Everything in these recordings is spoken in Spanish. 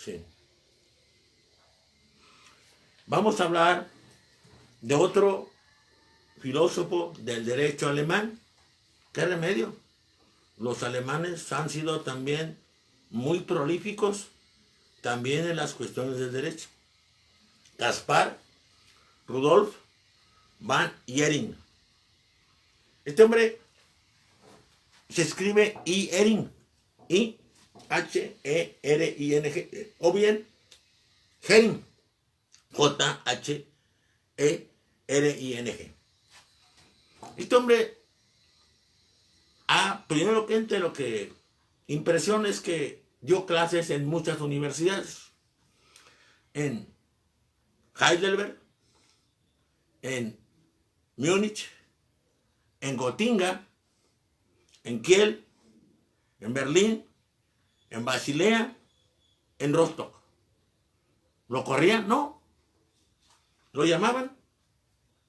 Sí. Vamos a hablar de otro filósofo del derecho alemán. ¿Qué remedio? Los alemanes han sido también muy prolíficos también en las cuestiones del derecho. Caspar Rudolf van Jhering. Este hombre se escribe Jhering, I-H-E-R-I-N-G, o bien Hering, J-H-E-R-I-N-G. Este hombre, primero que entre, lo que impresiona es que dio clases en muchas universidades, en Heidelberg, en Múnich, en Gotinga, en Kiel, en Berlín, en Basilea, en Rostock. ¿Lo corrían? No. Lo llamaban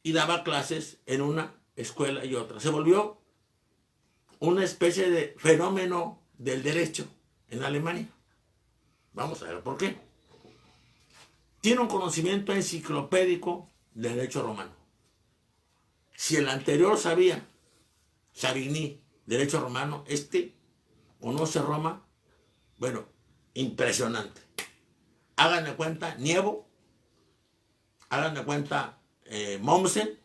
y daba clases en una escuela y otra. Se volvió una especie de fenómeno del derecho en Alemania. Vamos a ver por qué. Tiene un conocimiento enciclopédico del derecho romano. Si el anterior sabía, Savigny, derecho romano, este conoce Roma, bueno, impresionante. Hagan de cuenta Nievo, hagan de cuenta Mommsen,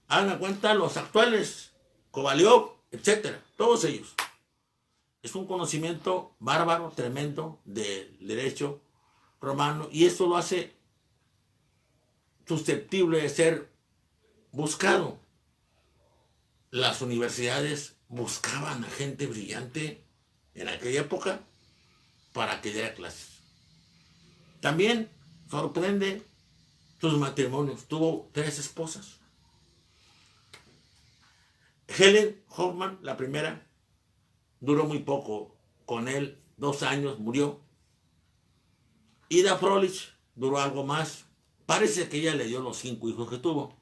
hagan de cuenta los actuales, Kovalyov, etcétera, todos ellos. Es un conocimiento bárbaro, tremendo del derecho romano, y esto lo hace susceptible de ser buscado. Las universidades buscaban a gente brillante en aquella época para que diera clases. También sorprende sus matrimonios. Tuvo 3 esposas. Helen Hoffmann, la primera, duró muy poco con él, 2 años, murió. Ida Froelich duró algo más. Parece que ella le dio los 5 hijos que tuvo.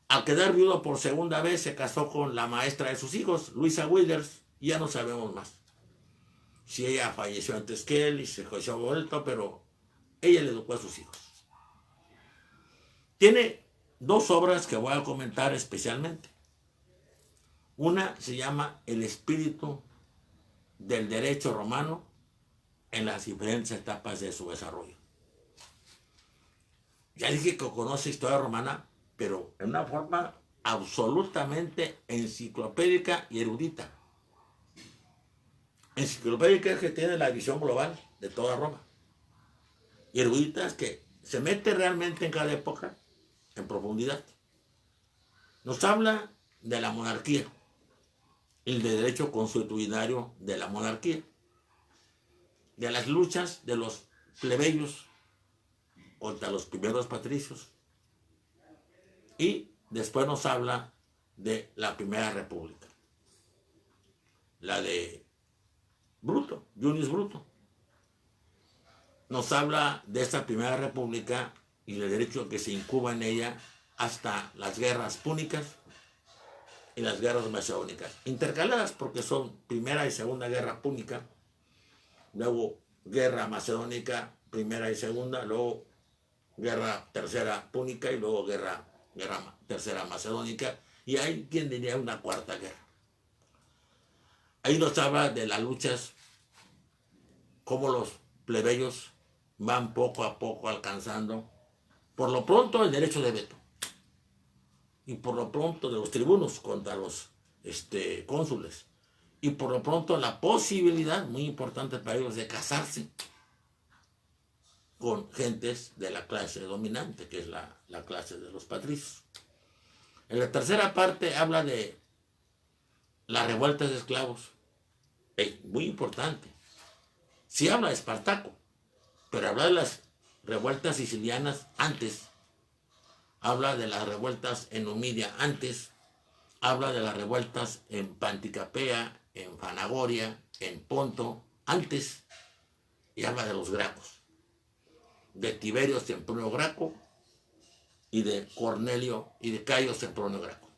Al quedar viudo por segunda vez, se casó con la maestra de sus hijos, Luisa Withers, y ya no sabemos más. Si ella falleció antes que él y se casó vuelto, pero ella le educó a sus hijos. Tiene 2 obras que voy a comentar especialmente. Una se llama El espíritu del derecho romano en las diferentes etapas de su desarrollo. Ya dije que conoce historia romana, pero en una forma absolutamente enciclopédica y erudita. Enciclopédica es que tiene la visión global de toda Roma. Y erudita es que se mete realmente en cada época en profundidad. Nos habla de la monarquía, el derecho consuetudinario de la monarquía, de las luchas de los plebeyos contra los primeros patricios, y después nos habla de la primera república, la de Bruto, Junius Bruto. Nos habla de esta primera república y el derecho que se incuba en ella hasta las guerras púnicas y las guerras macedónicas, intercaladas porque son primera y segunda guerra púnica, luego guerra macedónica, primera y segunda, luego guerra tercera púnica y luego guerra tercera macedónica, y hay quien diría una cuarta guerra. Ahí nos habla de las luchas, cómo los plebeyos van poco a poco alcanzando, por lo pronto, el derecho de veto, y por lo pronto de los tribunos contra los cónsules, y por lo pronto la posibilidad, muy importante para ellos, de casarse con gentes de la clase dominante, que es la clase de los patricios. En la tercera parte habla de las revueltas de esclavos. Es muy importante. Sí habla de Espartaco, pero habla de las revueltas sicilianas antes. Habla de las revueltas en Numidia antes. Habla de las revueltas en Panticapea, en Fanagoria, en Ponto antes. Y habla de los Gracos, de Tiberio Sempronio Graco y de Cornelio y de Cayo Sempronio Graco.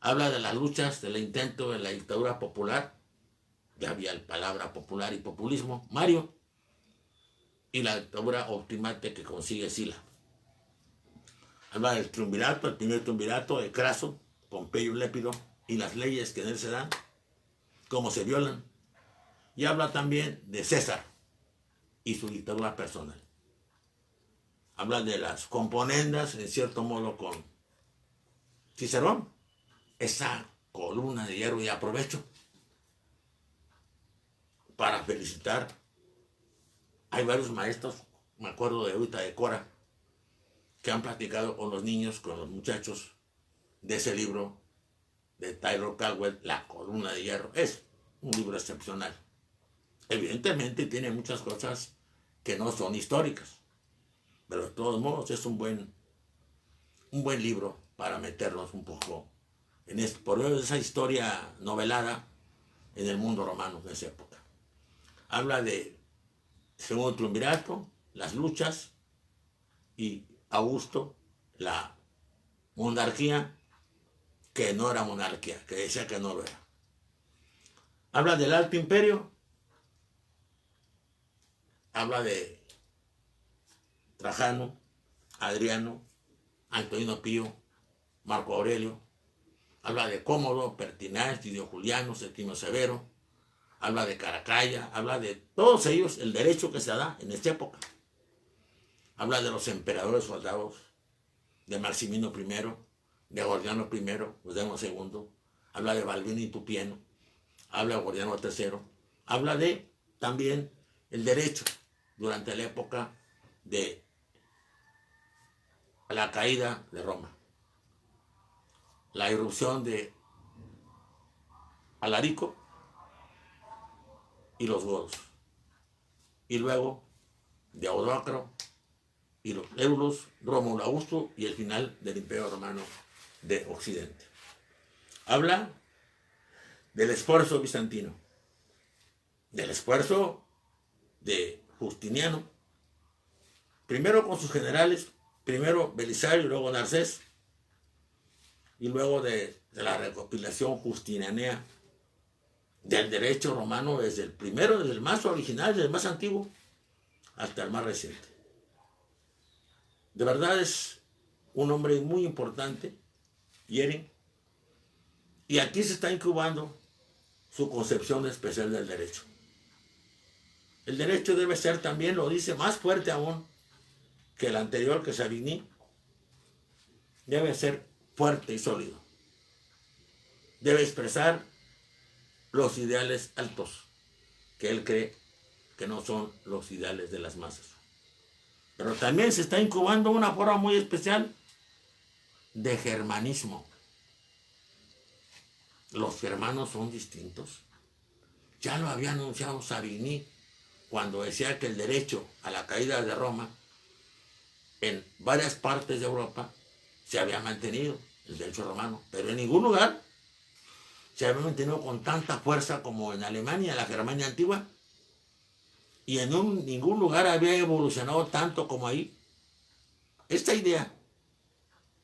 Habla de las luchas, del intento de la dictadura popular ya había la palabra popular y populismo, Mario, y la dictadura optimante que consigue Sila. Habla del triunvirato, el primer triunvirato de Craso, Pompeyo y Lépido, y las leyes que en él se dan, cómo se violan. Y habla también de César y su dictadura personal. Habla de las componendas, en cierto modo, con Cicerón, esa columna de hierro, y aprovecho para felicitar. Hay varios maestros, me acuerdo de ahorita de Cora, que han platicado con los niños, con los muchachos, de ese libro de Tyrone Caldwell, La columna de hierro. Es un libro excepcional. Evidentemente tiene muchas cosas que no son históricas, pero de todos modos es un buen libro para meternos un poco por esa historia novelada en el mundo romano de esa época. Habla de segundo triunvirato, las luchas, y Augusto, la monarquía que no era monarquía, que decía que no lo era. Habla del Alto Imperio, habla de Trajano, Adriano, Antonino Pío, Marco Aurelio, habla de Cómodo, Pertinax, Didio Juliano, Septimio Severo, habla de Caracalla, habla de todos ellos, el derecho que se da en esta época. Habla de los emperadores soldados, de Maximino I, de Gordiano I, Gordiano II, habla de Balbino y Tupieno, habla de Gordiano III, habla de también el derecho durante la época de la caída de Roma, la irrupción de Alarico y los godos, y luego de Audóacro y los Eulos, Rómulo Augusto, y el final del Imperio Romano de Occidente. Habla del esfuerzo bizantino, del esfuerzo de Justiniano, primero con sus generales, primero Belisario y luego Narcés, y luego de la recopilación justinianea del derecho romano, desde el primero, desde el más original, desde el más antiguo, hasta el más reciente. De verdad es un hombre muy importante, Yering, y aquí se está incubando su concepción especial del derecho. El derecho debe ser también, lo dice, más fuerte aún que el anterior, que Savigny. Debe ser fuerte y sólido. Debe expresar los ideales altos que él cree que no son los ideales de las masas. Pero también se está incubando una forma muy especial de germanismo. Los germanos son distintos. Ya lo había anunciado Savigny cuando decía que el derecho a la caída de Roma en varias partes de Europa se había mantenido, el derecho romano, pero en ningún lugar se había mantenido con tanta fuerza como en Alemania, la Germania antigua, y en ningún lugar había evolucionado tanto como ahí. Esta idea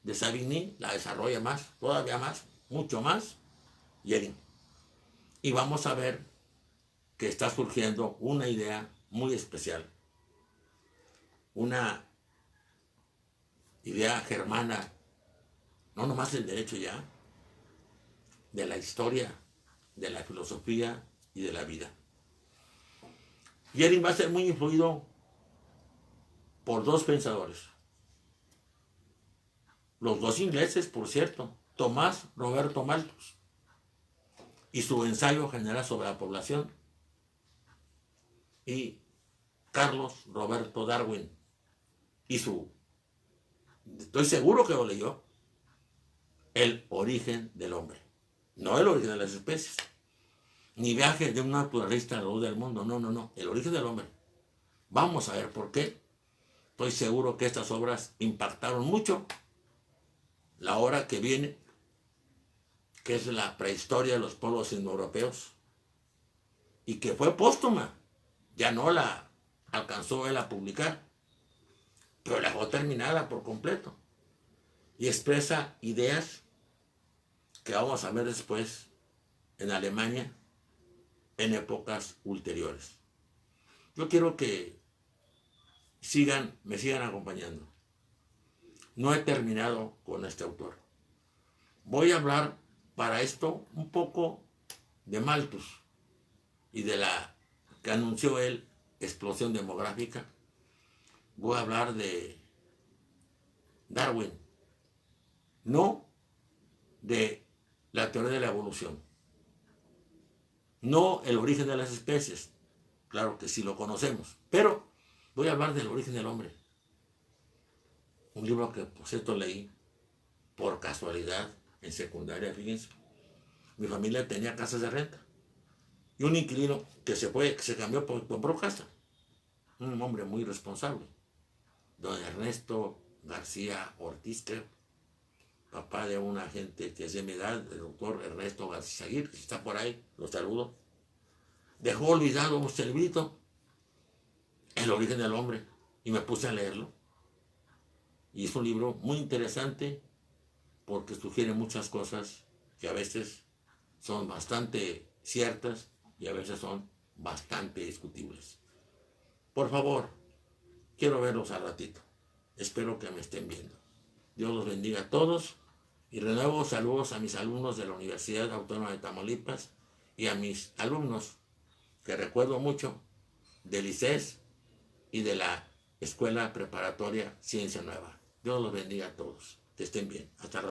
de Savigny la desarrolla más, todavía más, mucho más, Yering. Y vamos a ver que está surgiendo una idea muy especial, una idea germana, no nomás del derecho ya, de la historia, de la filosofía y de la vida. Yering va a ser muy influido por dos pensadores, los dos ingleses, por cierto, Tomás Roberto Malthus y su ensayo general sobre la población, y Carlos Roberto Darwin y estoy seguro que lo leyó, El origen del hombre. No el origen de las especies, ni Viaje de un naturalista a la luz del mundo, no, el origen del hombre. Vamos a ver por qué. Estoy seguro que estas obras impactaron mucho la hora que viene, que es la prehistoria de los pueblos indoeuropeos, y que fue póstuma. Ya no la alcanzó él a publicar, pero la dejó terminada por completo, y expresa ideas que vamos a ver después en Alemania, en épocas ulteriores. Yo quiero que me sigan acompañando. No he terminado con este autor. Voy a hablar para esto un poco de Malthus y de la que anunció él, explosión demográfica. Voy a hablar de Darwin, no de la teoría de la evolución, no el origen de las especies, claro que sí lo conocemos, pero voy a hablar del origen del hombre. Un libro que por cierto leí por casualidad en secundaria, fíjense. Mi familia tenía casas de renta y un inquilino que se cambió, compró casa. Un hombre muy responsable, don Ernesto García Ortiz, creo, papá de un agente que es de mi edad, el doctor Ernesto García Aguirre, que está por ahí, lo saludo. Dejó olvidado un librito, El origen del hombre, y me puse a leerlo. Y es un libro muy interesante porque sugiere muchas cosas que a veces son bastante ciertas y a veces son bastante discutibles. Por favor, quiero verlos al ratito. Espero que me estén viendo. Dios los bendiga a todos y renuevo saludos a mis alumnos de la Universidad Autónoma de Tamaulipas y a mis alumnos que recuerdo mucho del ICES y de la Escuela Preparatoria Ciencia Nueva. Dios los bendiga a todos. Que estén bien. Hasta luego.